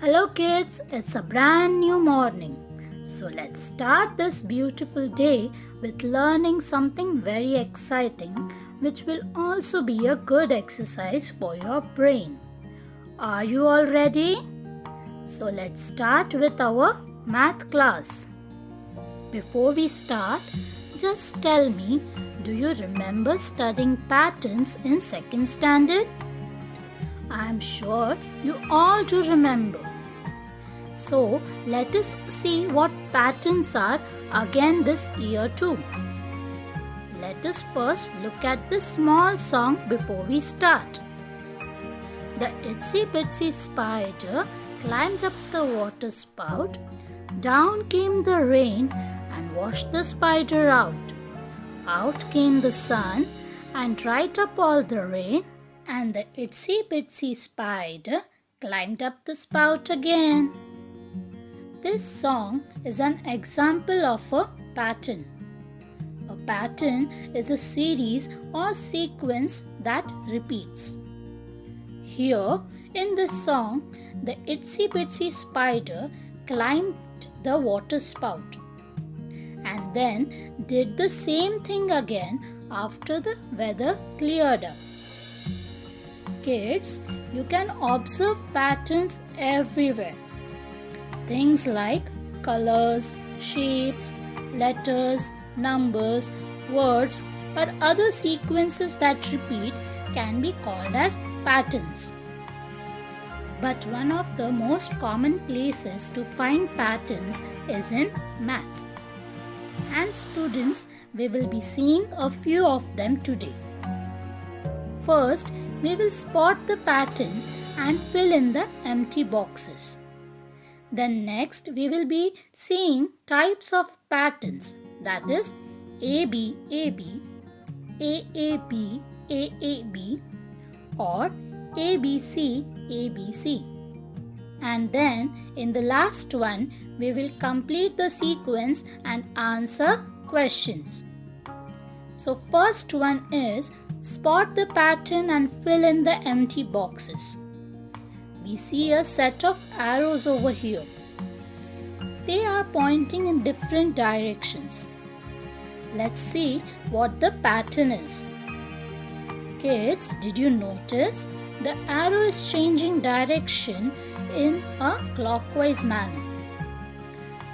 Hello kids, it's a brand new morning. So let's start this beautiful day with learning something very exciting which will also be a good exercise for your brain. Are you all ready? So let's start with our math class. Before we start, just tell me, do you remember studying patterns in second standard? I am sure you all do remember. So let us see what patterns are again this year too. Let us first look at the small song before we start. The itsy bitsy spider climbed up the water spout. Down came the rain and washed the spider out. Out came the sun and dried up all the rain. And the itsy bitsy spider climbed up the spout again. This song is an example of a pattern. A pattern is a series or sequence that repeats. Here in this song, the itsy bitsy spider climbed the water spout and then did the same thing again after the weather cleared up. Kids, you can observe patterns everywhere. Things like colors, shapes, letters, numbers, words, or other sequences that repeat can be called as patterns. But one of the most common places to find patterns is in maths. And students, we will be seeing a few of them today. First, we will spot the pattern and fill in the empty boxes. Then next we will be seeing types of patterns, that is AB, AB, AAB, AAB or ABC, ABC. And then in the last one we will complete the sequence and answer questions. So first one is spot the pattern and fill in the empty boxes. We see a set of arrows over here. They are pointing in different directions. Let's see what the pattern is. Kids, did you notice the arrow is changing direction in a clockwise manner?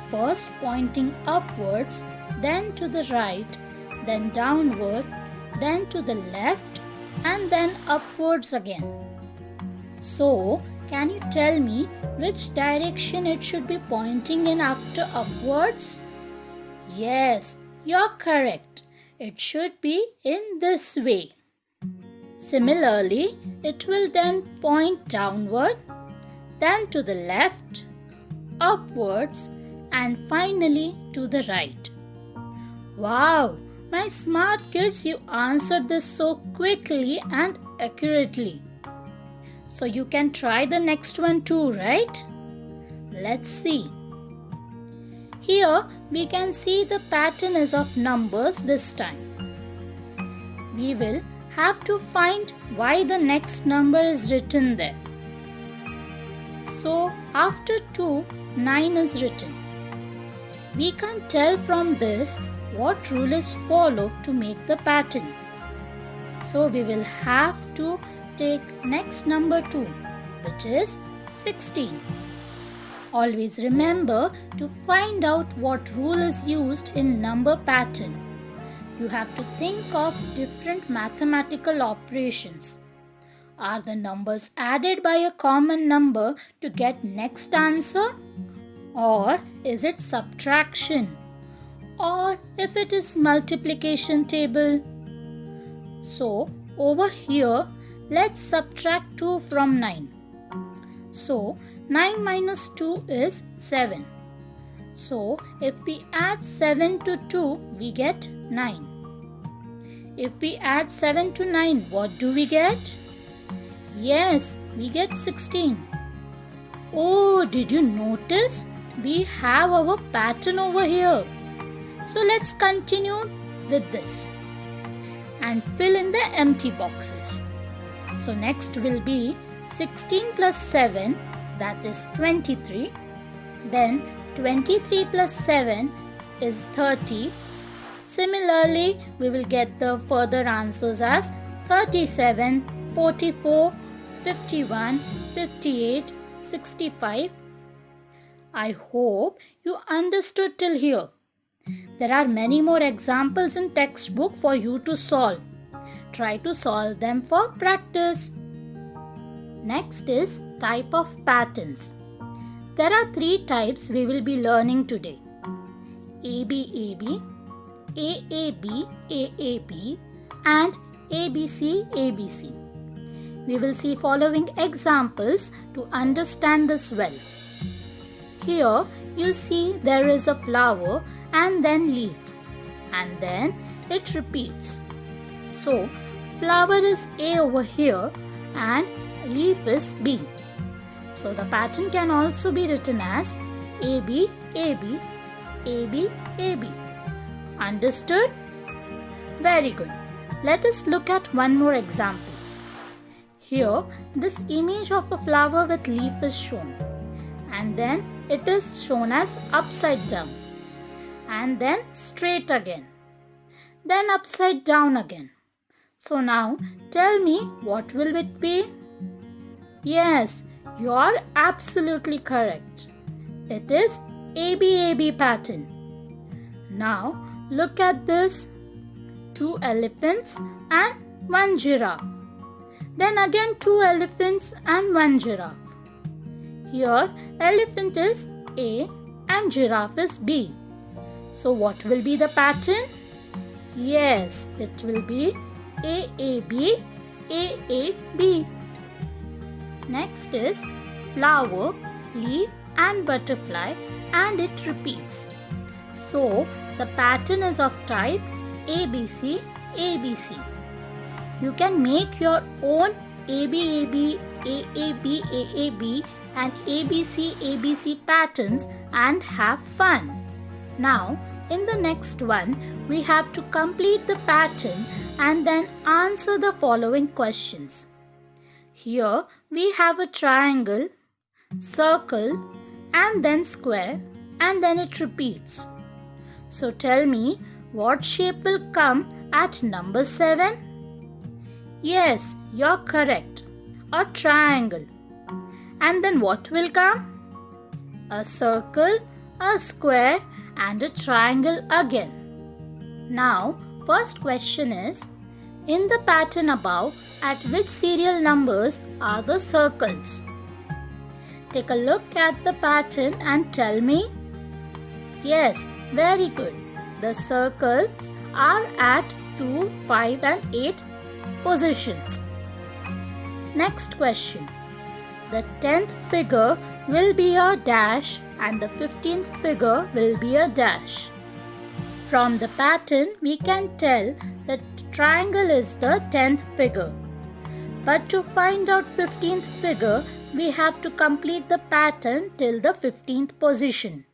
First pointing upwards, then to the right, then downward, then to the left, and then upwards again. So, can you tell me which direction it should be pointing in after upwards? Yes, you're correct. It should be in this way. Similarly, it will then point downward, then to the left, upwards, and finally to the right. Wow! My smart kids, you answered this so quickly and accurately. So you can try the next one too, right? Let's see. Here we can see the pattern is of numbers this time. We will have to find why the next number is written there. So after 2, 9 is written. We can't tell from this what rule is followed to make the pattern. So we will have to take next number 2, which is 16. Always remember to find out what rule is used in number pattern. You have to think of different mathematical operations. Are the numbers added by a common number to get next answer? Or is it subtraction? Or if it is multiplication table? So over here, let's subtract 2 from 9. So 9 minus 2 is 7. So if we add 7 to 2, we get 9. If we add 7 to 9, what do we get? Yes, we get 16. Oh, did you notice? We have our pattern over here. So let's continue with this and fill in the empty boxes. So next will be 16 plus 7 that is 23. Then 23 plus 7 is 30. Similarly, we will get the further answers as 37, 44, 51, 58, 65. I hope you understood till here. There are many more examples in textbook for you to solve. Try to solve them for practice. Next is type of patterns. There are 3 types we will be learning today. ABAB, AAB, AAB and ABC, ABC. We will see following examples to understand this well. Here you see there is a flower and then leaf, and then it repeats. So flower is A over here and leaf is B. So the pattern can also be written as AB, AB, AB, AB. Understood? Very good. Let us look at one more example. Here, this image of a flower with leaf is shown, and then it is shown as upside down, and then straight again, then upside down again. So now tell me, what will it be? Yes, you are absolutely correct. It is ABAB pattern. Now look at this. 2 elephants and 1 giraffe. Then again 2 elephants and 1 giraffe. Here elephant is A and giraffe is B. So what will be the pattern? Yes, it will be AAB, AAB. Next is flower, leaf and butterfly, and it repeats. So the pattern is of type ABC, ABC. You can make your own ABAB, AAB, AAB and ABC, ABC patterns and have fun. Now, in the next one, we have to complete the pattern and then answer the following questions. Here, we have a triangle, circle and then square, and then it repeats. So tell me, what shape will come at number 7? Yes, you're correct. A triangle. And then what will come? A circle, a square and a triangle again. Now, first question is, in the pattern above, at which serial numbers are the circles? Take a look at the pattern and tell me. Yes, very good. The circles are at 2, 5 and 8 positions. Next question. The 10th figure will be a dash and the 15th figure will be a dash. From the pattern, we can tell that triangle is the 10th figure. But to find out 15th figure, we have to complete the pattern till the 15th position.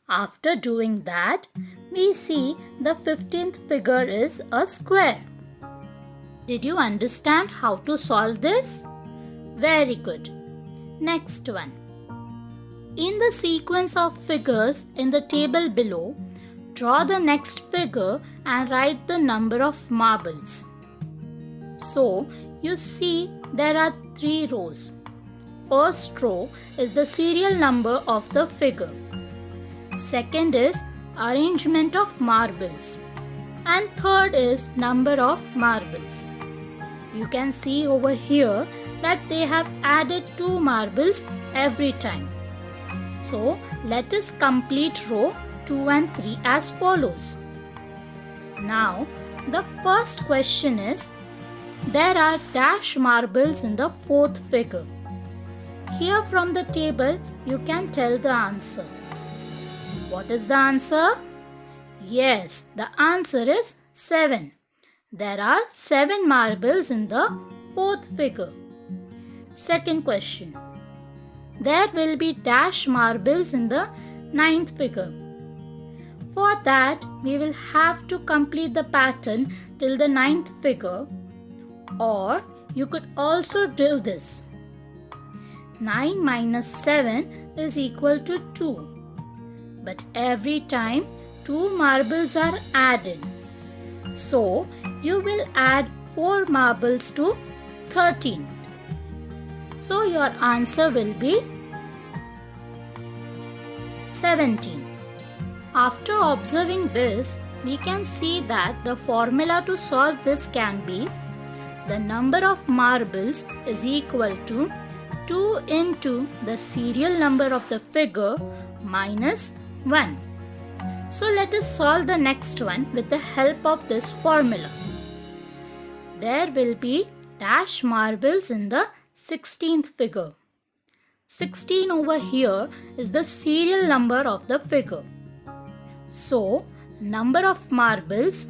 After doing that, we see the 15th figure is a square. Did you understand how to solve this? Very good. Next one. In the sequence of figures in the table below, draw the next figure and write the number of marbles. So, you see there are 3 rows. First row is the serial number of the figure. Second is arrangement of marbles. And third is number of marbles. You can see over here that they have added 2 marbles every time. So let us complete row 2 and 3 as follows. Now the first question is, there are dash marbles in the 4th figure. Here from the table you can tell the answer. What is the answer? Yes, the answer is 7. There are 7 marbles in the 4th figure. Second question. There will be dash marbles in the 9th figure. For that, we will have to complete the pattern till the 9th figure, or you could also do this. 9 minus 7 is equal to 2. But every time 2 marbles are added. So you will add 4 marbles to 13. So your answer will be 17. After observing this, we can see that the formula to solve this can be the number of marbles is equal to 2 into the serial number of the figure minus 1. So let us solve the next one with the help of this formula. There will be dash marbles in the 16th figure. 16 over here is the serial number of the figure. So, number of marbles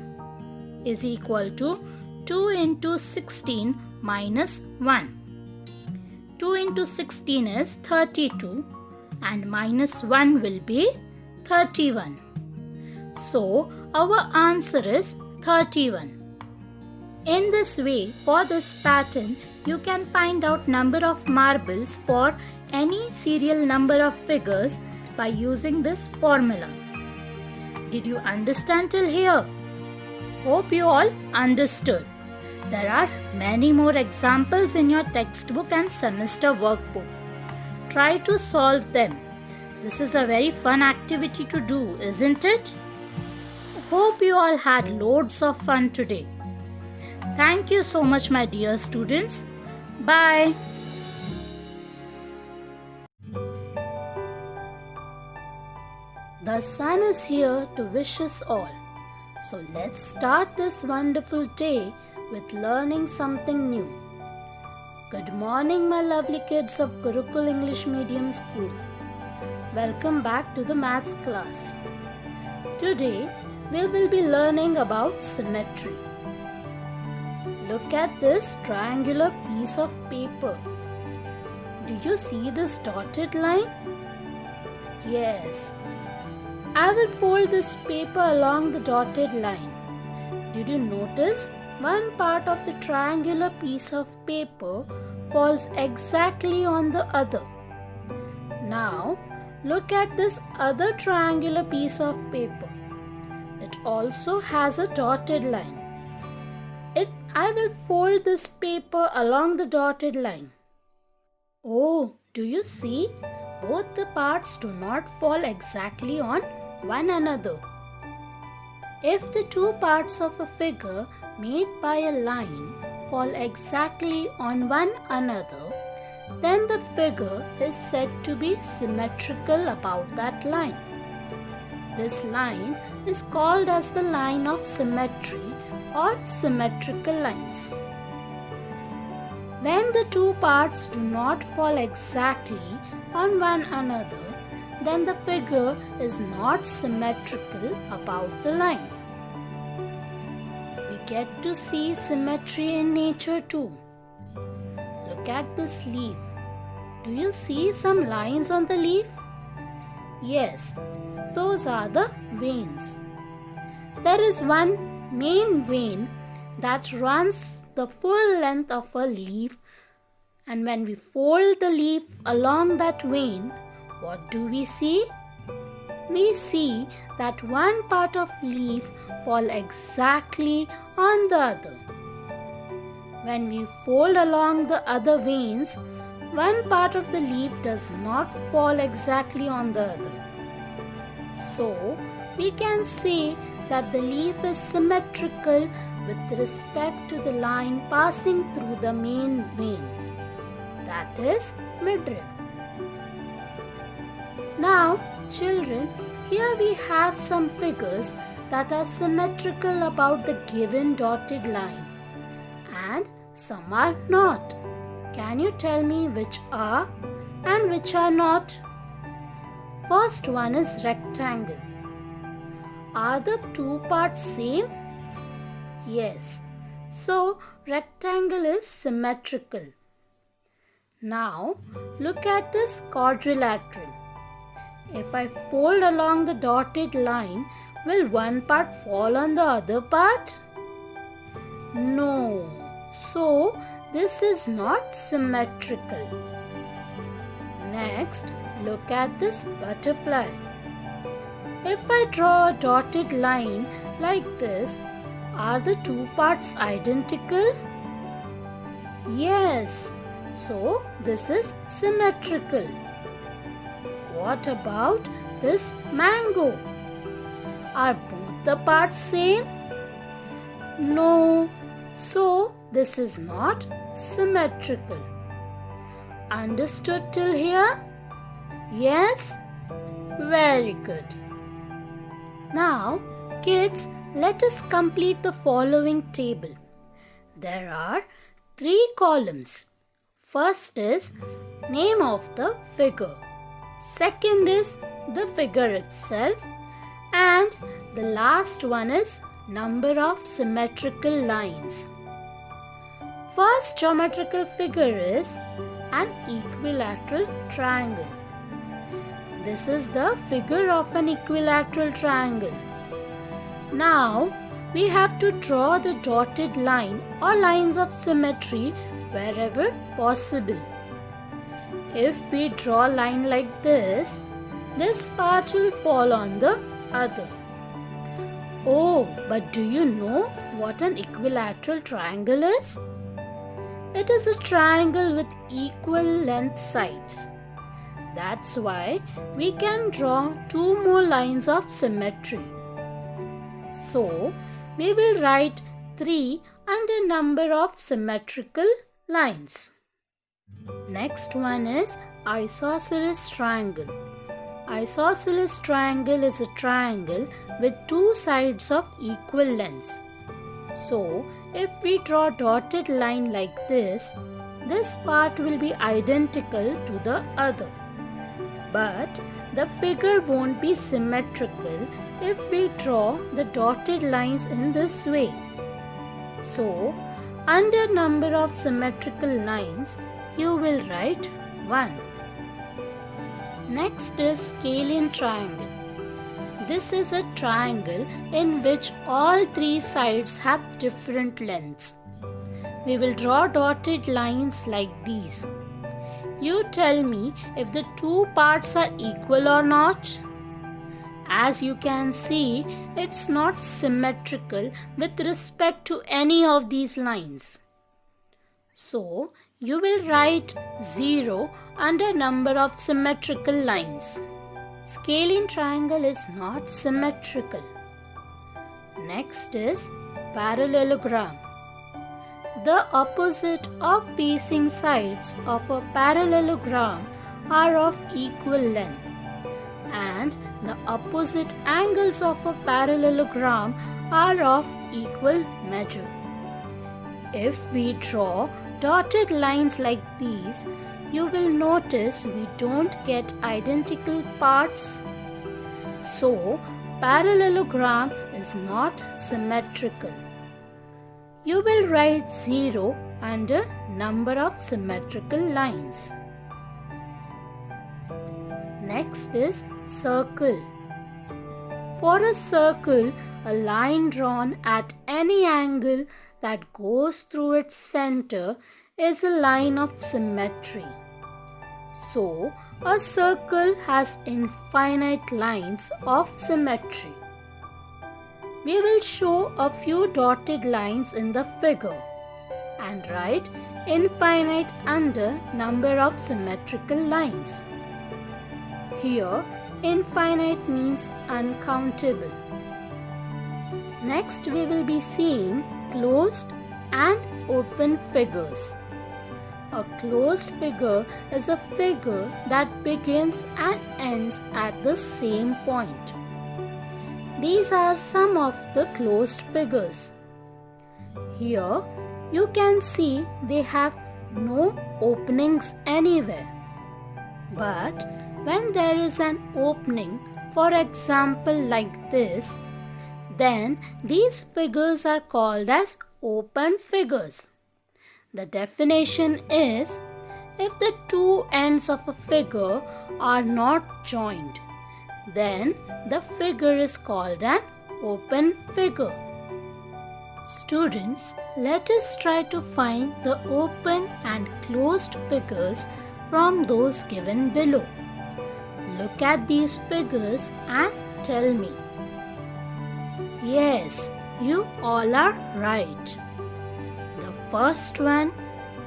is equal to 2 into 16 minus 1. 2 into 16 is 32 and minus 1 will be 31. So, our answer is 31. In this way, for this pattern, you can find out number of marbles for any serial number of figures by using this formula. Did you understand till here? Hope you all understood. There are many more examples in your textbook and semester workbook. Try to solve them. This is a very fun activity to do, isn't it? Hope you all had loads of fun today. Thank you so much, my dear students. Bye. The sun is here to wish us all. So let's start this wonderful day with learning something new. Good morning, my lovely kids of Gurukul English Medium School. Welcome back to the maths class. Today, we will be learning about symmetry. Look at this triangular piece of paper. Do you see this dotted line? Yes. I will fold this paper along the dotted line. Did you notice one part of the triangular piece of paper falls exactly on the other? Now, look at this other triangular piece of paper. It also has a dotted line. I will fold this paper along the dotted line. Oh, do you see? Both the parts do not fall exactly on one another. If the two parts of a figure made by a line fall exactly on one another, then the figure is said to be symmetrical about that line. This line is called as the line of symmetry or symmetrical lines. When the two parts do not fall exactly on one another, then the figure is not symmetrical about the line. We get to see symmetry in nature too. Look at this leaf. Do you see some lines on the leaf? Yes, those are the veins. There is one main vein that runs the full length of a leaf, and when we fold the leaf along that vein, what do we see? We see that one part of leaf fall exactly on the other. When we fold along the other veins, one part of the leaf does not fall exactly on the other. So, we can say that the leaf is symmetrical with respect to the line passing through the main vein, that is midrib. Now, children, here we have some figures that are symmetrical about the given dotted line, and some are not. Can you tell me which are and which are not? First one is rectangle. Are the two parts same? Yes. So, rectangle is symmetrical. Now, look at this quadrilateral. If I fold along the dotted line, will one part fall on the other part? No. So, this is not symmetrical. Next, look at this butterfly. If I draw a dotted line like this, are the two parts identical? Yes, so this is symmetrical. What about this mango? Are both the parts same? No, so this is not symmetrical. Understood till here? Yes? Very good. Now, kids, let us complete the following table. There are 3 columns. First is name of the figure. Second is the figure itself. And the last one is number of symmetrical lines. First geometrical figure is an equilateral triangle. This is the figure of an equilateral triangle. Now, we have to draw the dotted line or lines of symmetry wherever possible. If we draw a line like this part will fall on the other. Oh, but do you know what an equilateral triangle is? It is a triangle with equal length sides. That's why we can draw 2 more lines of symmetry. So, we will write 3 and a number of symmetrical lines. Next one is isosceles triangle. Isosceles triangle is a triangle with 2 sides of equal lengths. So, if we draw a dotted line like this part will be identical to the other. But the figure won't be symmetrical if we draw the dotted lines in this way. So, under number of symmetrical lines, you will write 1. Next is scalene triangle. This is a triangle in which all 3 sides have different lengths. We will draw dotted lines like these. You tell me if the 2 parts are equal or not. As you can see, it's not symmetrical with respect to any of these lines. So, you will write 0 under number of symmetrical lines. Scalene triangle is not symmetrical. Next is parallelogram. The opposite of facing sides of a parallelogram are of equal length, and the opposite angles of a parallelogram are of equal measure. If we draw dotted lines like these, you will notice we don't get identical parts. So, parallelogram is not symmetrical. You will write 0 under number of symmetrical lines. Next is circle. For a circle, a line drawn at any angle that goes through its center is a line of symmetry. So, a circle has infinite lines of symmetry. We will show a few dotted lines in the figure and write infinite under number of symmetrical lines. Here, infinite means uncountable. Next, we will be seeing closed and open figures. A closed figure is a figure that begins and ends at the same point. These are some of the closed figures. Here you can see they have no openings anywhere. But when there is an opening, for example like this, then these figures are called as open figures. The definition is, if the 2 ends of a figure are not joined, then the figure is called an open figure. Students, let us try to find the open and closed figures from those given below. Look at these figures and tell me. Yes, you all are right. The first one,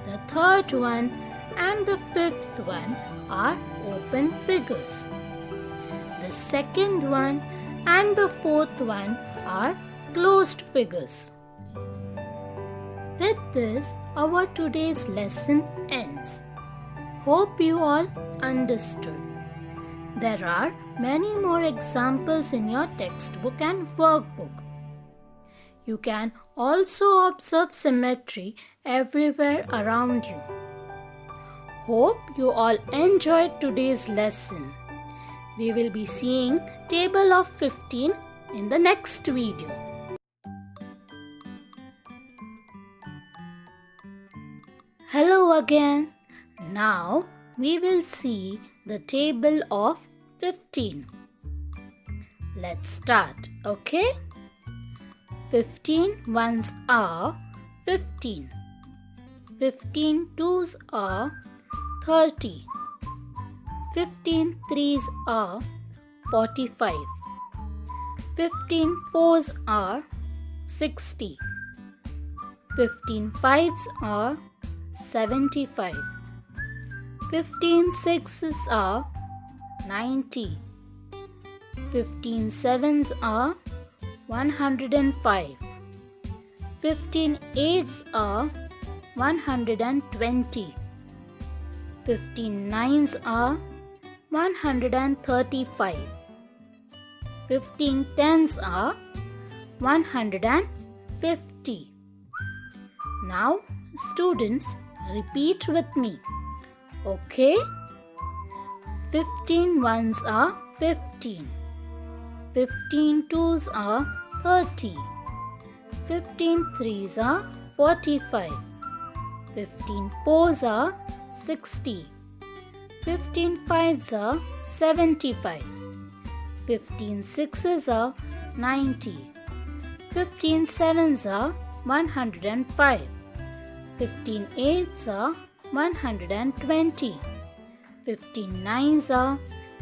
the third one, and the fifth one are open figures. The second one and the fourth one are closed figures. With this, our today's lesson ends. Hope you all understood. There are many more examples in your textbook and workbook. You can also observe symmetry everywhere around you. Hope you all enjoyed today's lesson. We will be seeing table of 15 in the next video. Hello again. Now we will see the table of 15. Let's start, okay? 15 ones are 15. 15 twos are 30. 15 threes are 45. 15 fours are 60. 15 fives are 75. 15 sixes are 90. 15 sevens are 105. 15 eights are 120. 15 nines are 135. 15 tens are 150. Now, students, repeat with me. Okay? 15 ones are 15. 15 twos are 30. 15 threes are 45. 15 fours are 60. 15 fives are 75. 15 sixes are 90. 15 sevens are 105. 15 eights are 120. 15 nines are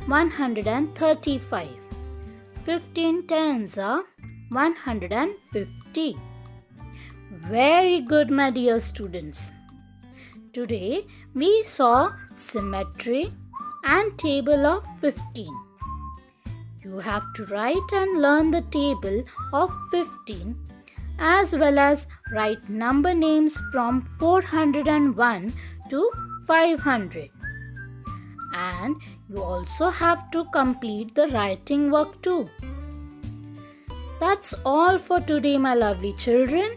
135. 15 tens are 150. Very good, my dear students. Today we saw symmetry and table of 15. You have to write and learn the table of 15 as well as write number names from 401 to 500. And you also have to complete the writing work too. That's all for today, my lovely children.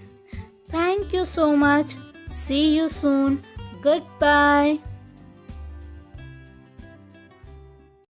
Thank you so much. See you soon. Goodbye.